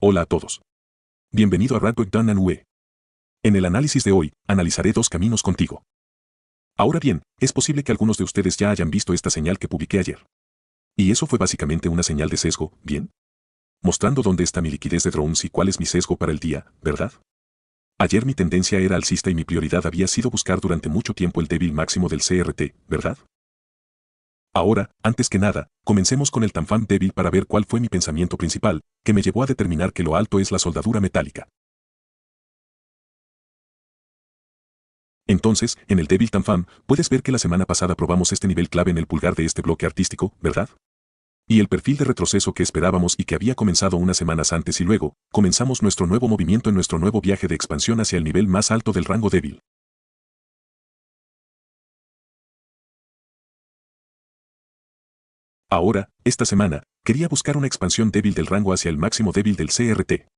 Hola a todos. Bienvenido a Radbook Dun and Ue. En el análisis de hoy, analizaré dos caminos contigo. Ahora bien, es posible que algunos de ustedes ya hayan visto esta señal que publiqué ayer. Y eso fue básicamente una señal de sesgo, ¿bien? Mostrando dónde está mi liquidez de drones y cuál es mi sesgo para el día, ¿verdad? Ayer mi tendencia era alcista y mi prioridad había sido buscar durante mucho tiempo el débil máximo del CRT, ¿verdad? Ahora, antes que nada, comencemos con el Tanfam débil para ver cuál fue mi pensamiento principal, que me llevó a determinar que lo alto es la soldadura metálica. Entonces, en el débil Tanfam, puedes ver que la semana pasada probamos este nivel clave en el pulgar de este bloque artístico, ¿verdad? Y el perfil de retroceso que esperábamos y que había comenzado unas semanas antes y luego, comenzamos nuestro nuevo movimiento en nuestro nuevo viaje de expansión hacia el nivel más alto del rango débil. Ahora, esta semana, quería buscar una expansión débil del rango hacia el máximo débil del CRT.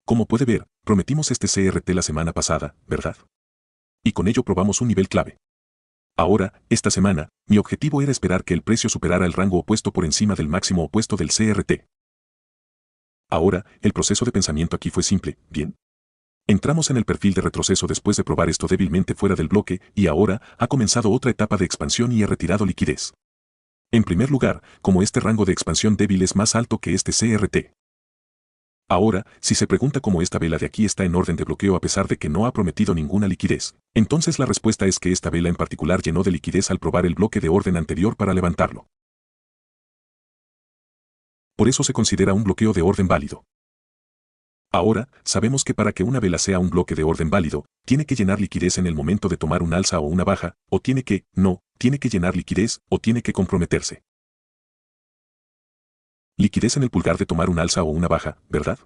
Como puede ver, prometimos este CRT la semana pasada, ¿verdad? Y con ello probamos un nivel clave. Ahora, esta semana, mi objetivo era esperar que el precio superara el rango opuesto por encima del máximo opuesto del CRT. Ahora, el proceso de pensamiento aquí fue simple, ¿bien? Entramos en el perfil de retroceso después de probar esto débilmente fuera del bloque y ahora ha comenzado otra etapa de expansión y he retirado liquidez. En primer lugar, como este rango de expansión débil es más alto que este CRT. Ahora, si se pregunta cómo esta vela de aquí está en orden de bloqueo a pesar de que no ha prometido ninguna liquidez, entonces la respuesta es que esta vela en particular llenó de liquidez al probar el bloque de orden anterior para levantarlo. Por eso se considera un bloqueo de orden válido. Ahora, sabemos que para que una vela sea un bloque de orden válido, tiene que llenar liquidez en el momento de tomar un alza o una baja, o tiene que llenar liquidez, o tiene que comprometerse. Liquidez en el pulgar de tomar un alza o una baja, ¿verdad?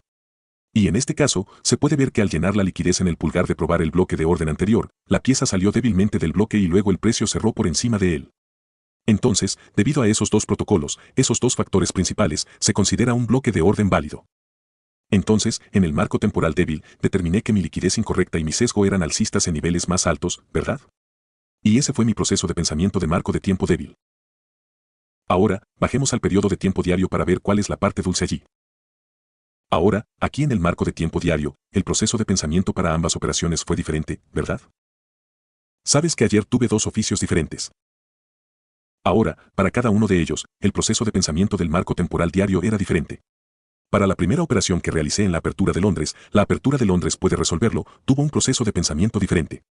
Y en este caso, se puede ver que al llenar la liquidez en el pulgar de probar el bloque de orden anterior, la pieza salió débilmente del bloque y luego el precio cerró por encima de él. Entonces, debido a esos dos protocolos, esos dos factores principales, se considera un bloque de orden válido. Entonces, en el marco temporal débil, determiné que mi liquidez incorrecta y mi sesgo eran alcistas en niveles más altos, ¿verdad? Y ese fue mi proceso de pensamiento de marco de tiempo débil. Ahora, bajemos al periodo de tiempo diario para ver cuál es la parte dulce allí. Ahora, aquí en el marco de tiempo diario, el proceso de pensamiento para ambas operaciones fue diferente, ¿verdad? Sabes que ayer tuve dos oficios diferentes. Ahora, para cada uno de ellos, el proceso de pensamiento del marco temporal diario era diferente. Para la primera operación que realicé en la apertura de Londres puede resolverlo, tuvo un proceso de pensamiento diferente.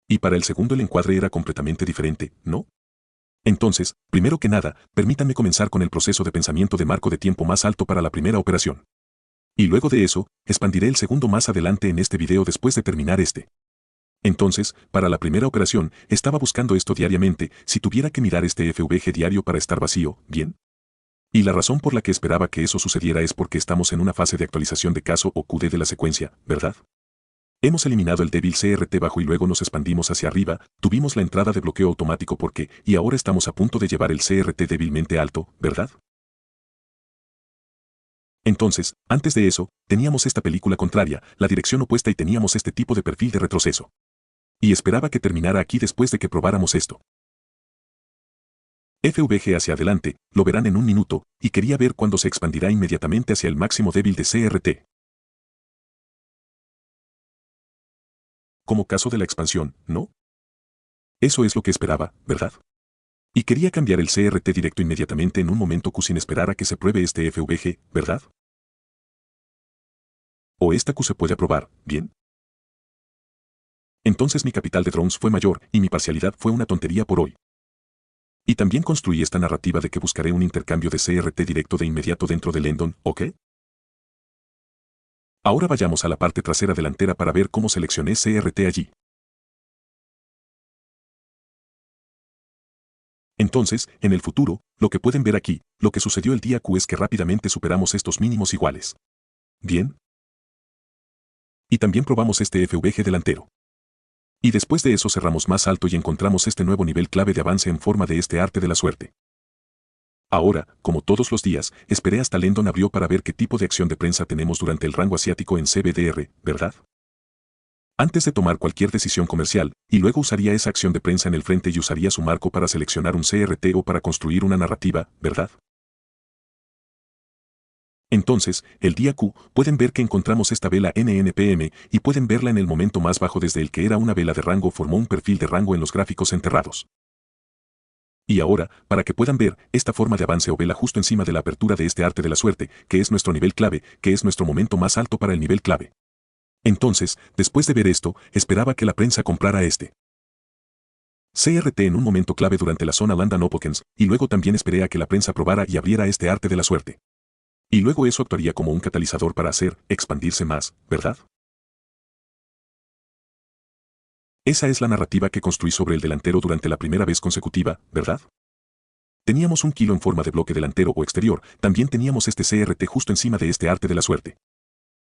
Y para el segundo el encuadre era completamente diferente, ¿no? Entonces, primero que nada, permítanme comenzar con el proceso de pensamiento de marco de tiempo más alto para la primera operación. Y luego de eso, expandiré el segundo más adelante en este video después de terminar este. Entonces, para la primera operación, estaba buscando esto diariamente, si tuviera que mirar este FVG diario para estar vacío, ¿bien? Y la razón por la que esperaba que eso sucediera es porque estamos en una fase de actualización de caso o QD de la secuencia, ¿verdad? Hemos eliminado el débil CRT bajo y luego nos expandimos hacia arriba, tuvimos la entrada de bloqueo automático porque, y ahora estamos a punto de llevar el CRT débilmente alto, ¿verdad? Entonces, antes de eso, teníamos esta película contraria, la dirección opuesta y teníamos este tipo de perfil de retroceso. Y esperaba que terminara aquí después de que probáramos esto. FVG hacia adelante, lo verán en un minuto, y quería ver cuándo se expandirá inmediatamente hacia el máximo débil de CRT. Como caso de la expansión, ¿no? Eso es lo que esperaba, ¿verdad? Y quería cambiar el CRT directo inmediatamente en un momento Q sin esperar a que se pruebe este FVG, ¿verdad? O esta Q se puede aprobar, ¿bien? Entonces mi capital de drones fue mayor y mi parcialidad fue una tontería por hoy. Y también construí esta narrativa de que buscaré un intercambio de CRT directo de inmediato dentro de Lendon, ¿ok? Ahora vayamos a la parte trasera delantera para ver cómo seleccioné CRT allí. Entonces, en el futuro, lo que pueden ver aquí, lo que sucedió el día Q es que rápidamente superamos estos mínimos iguales. ¿Bien? Y también probamos este FVG delantero. Y después de eso cerramos más alto y encontramos este nuevo nivel clave de avance en forma de este arte de la suerte. Ahora, como todos los días, esperé hasta Lendon abrió para ver qué tipo de acción de prensa tenemos durante el rango asiático en CBDR, ¿verdad? Antes de tomar cualquier decisión comercial, y luego usaría esa acción de prensa en el frente y usaría su marco para seleccionar un CRT o para construir una narrativa, ¿verdad? Entonces, el día Q, pueden ver que encontramos esta vela NNPM y pueden verla en el momento más bajo desde el que era una vela de rango formó un perfil de rango en los gráficos enterrados. Y ahora, para que puedan ver esta forma de avance o vela justo encima de la apertura de este arte de la suerte, que es nuestro nivel clave, que es nuestro momento más alto para el nivel clave. Entonces, después de ver esto, esperaba que la prensa comprara este CRT en un momento clave durante la zona London Opens, y luego también esperé a que la prensa probara y abriera este arte de la suerte. Y luego eso actuaría como un catalizador para hacer expandirse más, ¿verdad? Esa es la narrativa que construí sobre el delantero durante la primera vez consecutiva, ¿verdad? Teníamos un kilo en forma de bloque delantero o exterior, también teníamos este CRT justo encima de este arte de la suerte.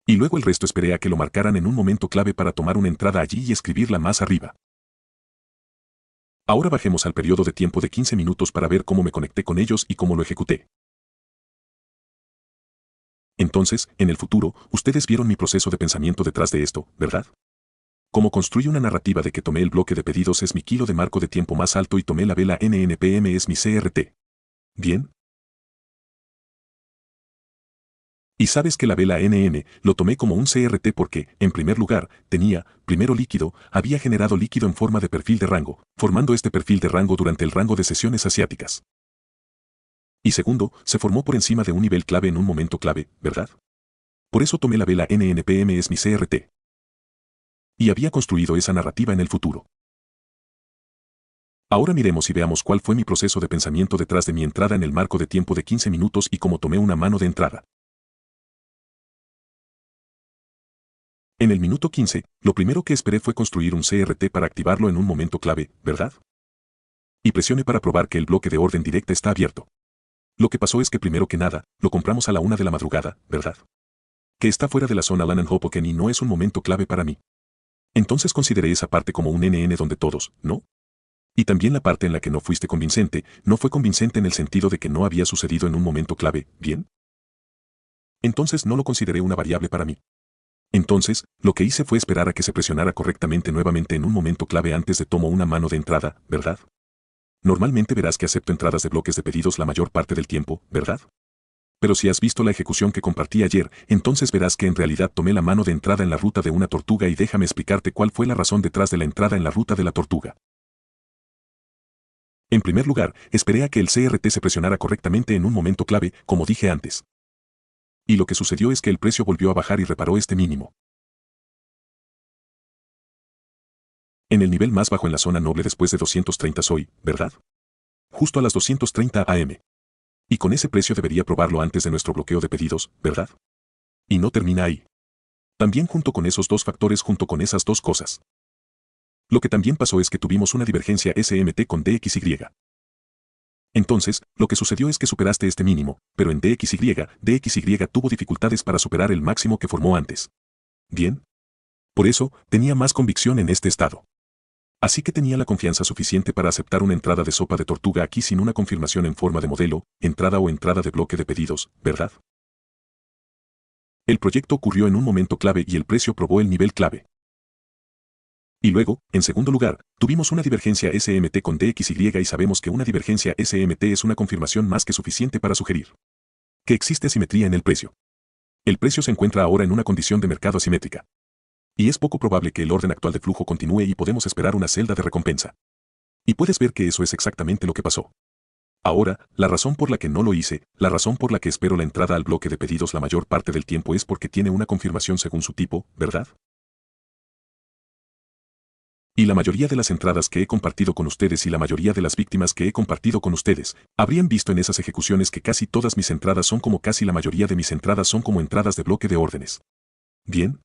Y luego el resto esperé a que lo marcaran en un momento clave para tomar una entrada allí y escribirla más arriba. Ahora bajemos al periodo de tiempo de 15 minutos para ver cómo me conecté con ellos y cómo lo ejecuté. Entonces, en el futuro, ustedes vieron mi proceso de pensamiento detrás de esto, ¿verdad? Cómo construí una narrativa de que tomé el bloque de pedidos es mi kilo de marco de tiempo más alto y tomé la vela NNPM es mi CRT. ¿Bien? Y sabes que la vela NN lo tomé como un CRT porque, en primer lugar, tenía, primero líquido, había generado líquido en forma de perfil de rango, formando este perfil de rango durante el rango de sesiones asiáticas. Y segundo, se formó por encima de un nivel clave en un momento clave, ¿verdad? Por eso tomé la vela NNPM es mi CRT. Y había construido esa narrativa en el futuro. Ahora miremos y veamos cuál fue mi proceso de pensamiento detrás de mi entrada en el marco de tiempo de 15 minutos y cómo tomé una mano de entrada. En el minuto 15, lo primero que esperé fue construir un CRT para activarlo en un momento clave, ¿verdad? Y presioné para probar que el bloque de orden directa está abierto. Lo que pasó es que primero que nada, lo compramos a la 1 de la madrugada, ¿verdad? Que está fuera de la zona Lannan Hoboken y no es un momento clave para mí. Entonces consideré esa parte como un NN donde todos, ¿no? Y también la parte en la que no fuiste convincente, no fue convincente en el sentido de que no había sucedido en un momento clave, ¿bien? Entonces no lo consideré una variable para mí. Entonces, lo que hice fue esperar a que se presionara correctamente nuevamente en un momento clave antes de tomo una mano de entrada, ¿verdad? Normalmente verás que acepto entradas de bloques de pedidos la mayor parte del tiempo, ¿verdad? Pero si has visto la ejecución que compartí ayer, entonces verás que en realidad tomé la mano de entrada en la ruta de una tortuga y déjame explicarte cuál fue la razón detrás de la entrada en la ruta de la tortuga. En primer lugar, esperé a que el CRT se presionara correctamente en un momento clave, como dije antes. Y lo que sucedió es que el precio volvió a bajar y reparó este mínimo. En el nivel más bajo en la zona noble después de 230 soy, ¿verdad? Justo a las 230 AM. Y con ese precio debería probarlo antes de nuestro bloqueo de pedidos, ¿verdad? Y no termina ahí. También junto con esos dos factores, junto con esas dos cosas. Lo que también pasó es que tuvimos una divergencia SMT con DXY. Entonces, lo que sucedió es que superaste este mínimo, pero en DXY tuvo dificultades para superar el máximo que formó antes. Bien. Por eso, tenía más convicción en este estado. Así que tenía la confianza suficiente para aceptar una entrada de sopa de tortuga aquí sin una confirmación en forma de modelo, entrada o entrada de bloque de pedidos, ¿verdad? El proyecto ocurrió en un momento clave y el precio probó el nivel clave. Y luego, en segundo lugar, tuvimos una divergencia SMT con DXY y sabemos que una divergencia SMT es una confirmación más que suficiente para sugerir que existe asimetría en el precio. El precio se encuentra ahora en una condición de mercado asimétrica. Y es poco probable que el orden actual de flujo continúe y podemos esperar una celda de recompensa. Y puedes ver que eso es exactamente lo que pasó. Ahora, la razón por la que no lo hice, la razón por la que espero la entrada al bloque de pedidos la mayor parte del tiempo es porque tiene una confirmación según su tipo, ¿verdad? Y la mayoría de las entradas que he compartido con ustedes y la mayoría de las víctimas que he compartido con ustedes, habrían visto en esas ejecuciones que casi todas mis entradas son como casi la mayoría de mis entradas son como entradas de bloque de órdenes. ¿Bien?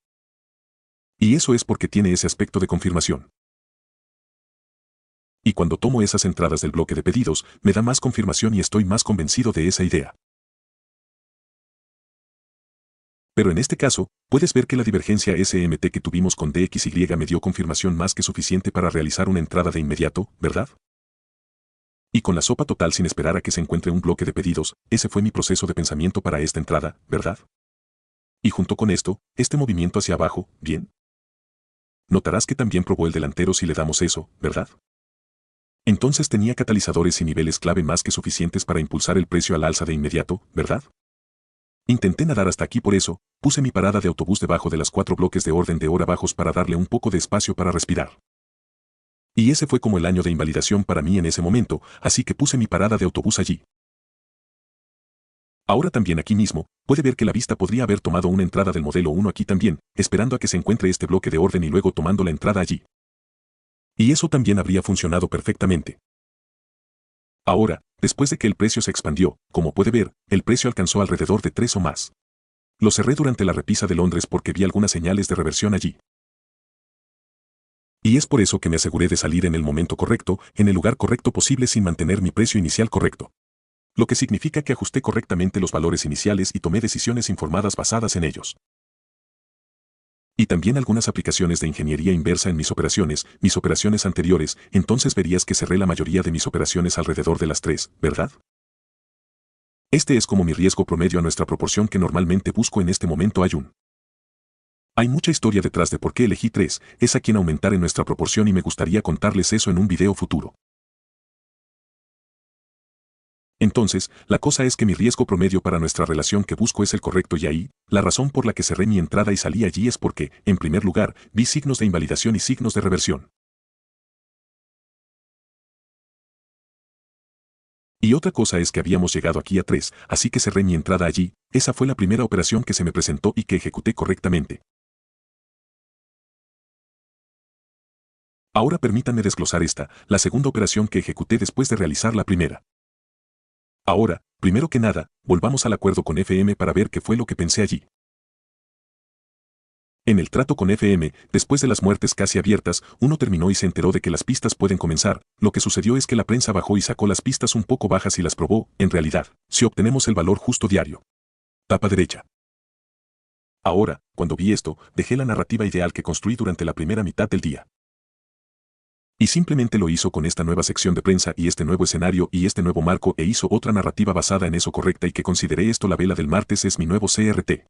Y eso es porque tiene ese aspecto de confirmación. Y cuando tomo esas entradas del bloque de pedidos, me da más confirmación y estoy más convencido de esa idea. Pero en este caso, puedes ver que la divergencia SMT que tuvimos con DXY me dio confirmación más que suficiente para realizar una entrada de inmediato, ¿verdad? Y con la sopa total sin esperar a que se encuentre un bloque de pedidos, ese fue mi proceso de pensamiento para esta entrada, ¿verdad? Y junto con esto, este movimiento hacia abajo, ¿bien? Notarás que también probó el delantero si le damos eso, ¿verdad? Entonces tenía catalizadores y niveles clave más que suficientes para impulsar el precio al alza de inmediato, ¿verdad? Intenté nadar hasta aquí, por eso, puse mi parada de autobús debajo de las 4 bloques de orden de hora bajos para darle un poco de espacio para respirar. Y ese fue como el año de invalidación para mí en ese momento, así que puse mi parada de autobús allí. Ahora también aquí mismo, puede ver que la vista podría haber tomado una entrada del modelo 1 aquí también, esperando a que se encuentre este bloque de orden y luego tomando la entrada allí. Y eso también habría funcionado perfectamente. Ahora, después de que el precio se expandió, como puede ver, el precio alcanzó alrededor de 3 o más. Lo cerré durante la repisa de Londres porque vi algunas señales de reversión allí. Y es por eso que me aseguré de salir en el momento correcto, en el lugar correcto posible sin mantener mi precio inicial correcto. Lo que significa que ajusté correctamente los valores iniciales y tomé decisiones informadas basadas en ellos. Y también algunas aplicaciones de ingeniería inversa en mis operaciones anteriores, entonces verías que cerré la mayoría de mis operaciones alrededor de las 3, ¿verdad? Este es como mi riesgo promedio a nuestra proporción que normalmente busco en este momento Hay mucha historia detrás de por qué elegí 3, es a quien aumentar en nuestra proporción y me gustaría contarles eso en un video futuro. Entonces, la cosa es que mi riesgo promedio para nuestra relación que busco es el correcto y ahí, la razón por la que cerré mi entrada y salí allí es porque, en primer lugar, vi signos de invalidación y signos de reversión. Y otra cosa es que habíamos llegado aquí a 3, así que cerré mi entrada allí, esa fue la primera operación que se me presentó y que ejecuté correctamente. Ahora permítanme desglosar la segunda operación que ejecuté después de realizar la primera. Ahora, primero que nada, volvamos al acuerdo con FM para ver qué fue lo que pensé allí. En el trato con FM, después de las muertes casi abiertas, uno terminó y se enteró de que las pistas pueden comenzar. Lo que sucedió es que la prensa bajó y sacó las pistas un poco bajas y las probó, en realidad, si obtenemos el valor justo diario. Tapa derecha. Ahora, cuando vi esto, dejé la narrativa ideal que construí durante la primera mitad del día. Y simplemente lo hizo con esta nueva sección de prensa y este nuevo escenario y este nuevo marco e hizo otra narrativa basada en eso correcta y que consideré esto la vela del martes es mi nuevo CRT.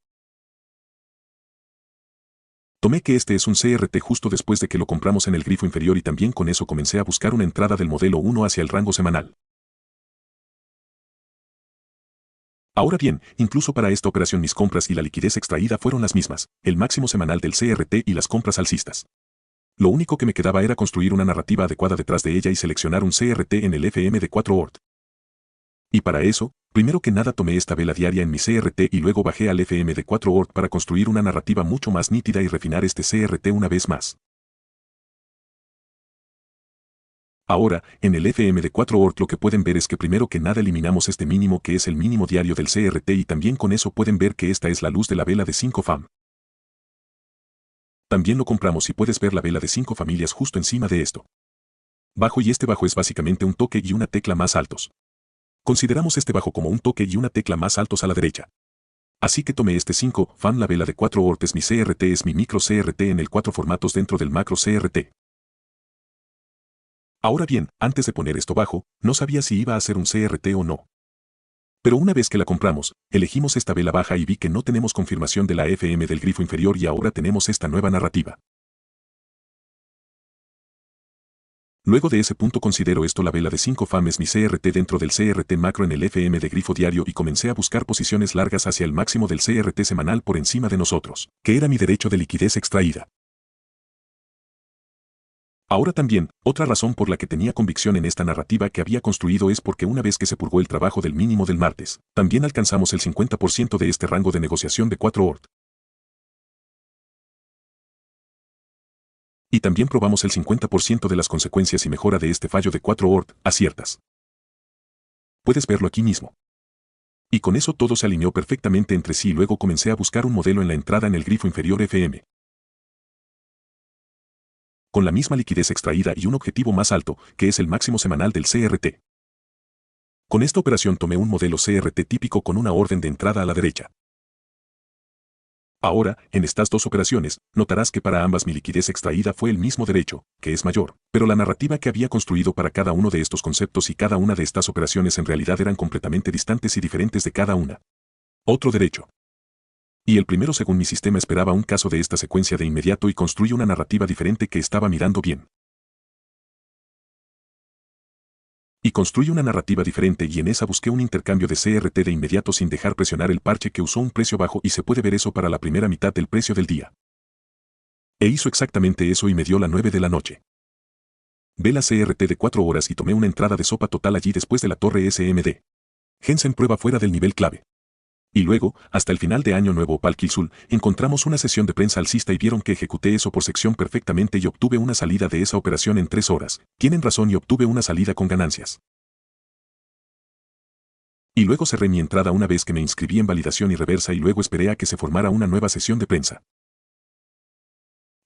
Tomé que este es un CRT justo después de que lo compramos en el grifo inferior y también con eso comencé a buscar una entrada del modelo 1 hacia el rango semanal. Ahora bien, incluso para esta operación mis compras y la liquidez extraída fueron las mismas, el máximo semanal del CRT y las compras alcistas. Lo único que me quedaba era construir una narrativa adecuada detrás de ella y seleccionar un CRT en el FM de 4 Ort. Y para eso, primero que nada tomé esta vela diaria en mi CRT y luego bajé al FM de 4 Ort para construir una narrativa mucho más nítida y refinar este CRT una vez más. Ahora, en el FM de 4 Ort lo que pueden ver es que primero que nada eliminamos este mínimo que es el mínimo diario del CRT y también con eso pueden ver que esta es la luz de la vela de 5 FAM. También lo compramos y puedes ver la vela de 5 familias justo encima de esto. Bajo y este bajo es básicamente un toque y una tecla más altos. Consideramos este bajo como un toque y una tecla más altos a la derecha. Así que tomé este 5 FAM la vela de 4 Ort es mi CRT es mi micro CRT en el 4 formatos dentro del macro CRT. Ahora bien, antes de poner esto bajo, no sabía si iba a ser un CRT o no. Pero una vez que la compramos, elegimos esta vela baja y vi que no tenemos confirmación de la FM del grifo inferior y ahora tenemos esta nueva narrativa. Luego de ese punto considero esto la vela de 5 FAM es mi CRT dentro del CRT macro en el FM de grifo diario y comencé a buscar posiciones largas hacia el máximo del CRT semanal por encima de nosotros, que era mi derecho de liquidez extraída. Ahora también, otra razón por la que tenía convicción en esta narrativa que había construido es porque una vez que se purgó el trabajo del mínimo del martes, también alcanzamos el 50% de este rango de negociación de 4 Ort. Y también probamos el 50% de las consecuencias y mejora de este fallo de 4 Ort, aciertas. Puedes verlo aquí mismo. Y con eso todo se alineó perfectamente entre sí y luego comencé a buscar un modelo en la entrada en el grifo inferior FM. Con la misma liquidez extraída y un objetivo más alto, que es el máximo semanal del CRT. Con esta operación tomé un modelo CRT típico con una orden de entrada a la derecha. Ahora, en estas dos operaciones, notarás que para ambas mi liquidez extraída fue el mismo derecho, que es mayor, pero la narrativa que había construido para cada uno de estos conceptos y cada una de estas operaciones en realidad eran completamente distantes y diferentes de cada una. Otro derecho. Y el primero según mi sistema esperaba un caso de esta secuencia de inmediato y construí una narrativa diferente que estaba mirando bien. Y construí una narrativa diferente y en esa busqué un intercambio de CRT de inmediato sin dejar presionar el parche que usó un precio bajo y se puede ver eso para la primera mitad del precio del día. E hizo exactamente eso y me dio la 9 de la noche. Ve la CRT de 4 horas y tomé una entrada de sopa total allí después de la torre SMD. Jensen prueba fuera del nivel clave. Y luego, hasta el final de año nuevo Palkilsul, encontramos una sesión de prensa alcista y vieron que ejecuté eso por sección perfectamente y obtuve una salida de esa operación en 3 horas. Tienen razón y obtuve una salida con ganancias. Y luego cerré mi entrada una vez que me inscribí en validación y reversa y luego esperé a que se formara una nueva sesión de prensa.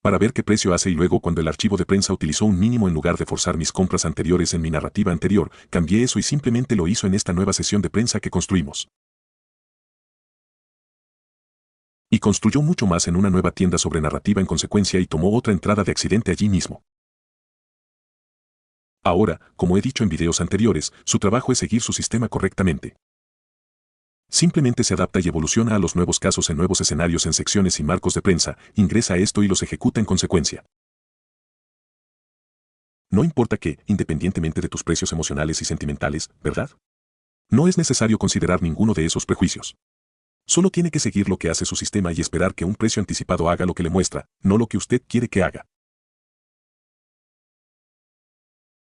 Para ver qué precio hace y luego cuando el archivo de prensa utilizó un mínimo en lugar de forzar mis compras anteriores en mi narrativa anterior, cambié eso y simplemente lo hizo en esta nueva sesión de prensa que construimos. Y construyó mucho más en una nueva tienda sobre narrativa en consecuencia y tomó otra entrada de accidente allí mismo. Ahora, como he dicho en videos anteriores, su trabajo es seguir su sistema correctamente. Simplemente se adapta y evoluciona a los nuevos casos en nuevos escenarios en secciones y marcos de prensa, ingresa a esto y los ejecuta en consecuencia. No importa que, independientemente de tus precios emocionales y sentimentales, ¿verdad? No es necesario considerar ninguno de esos prejuicios. Solo tiene que seguir lo que hace su sistema y esperar que un precio anticipado haga lo que le muestra, no lo que usted quiere que haga.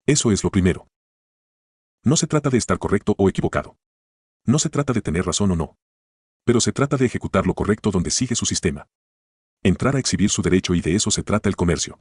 Eso es lo primero. No se trata de estar correcto o equivocado. No se trata de tener razón o no. Pero se trata de ejecutar lo correcto donde sigue su sistema. Entrar a exhibir su derecho y de eso se trata el comercio.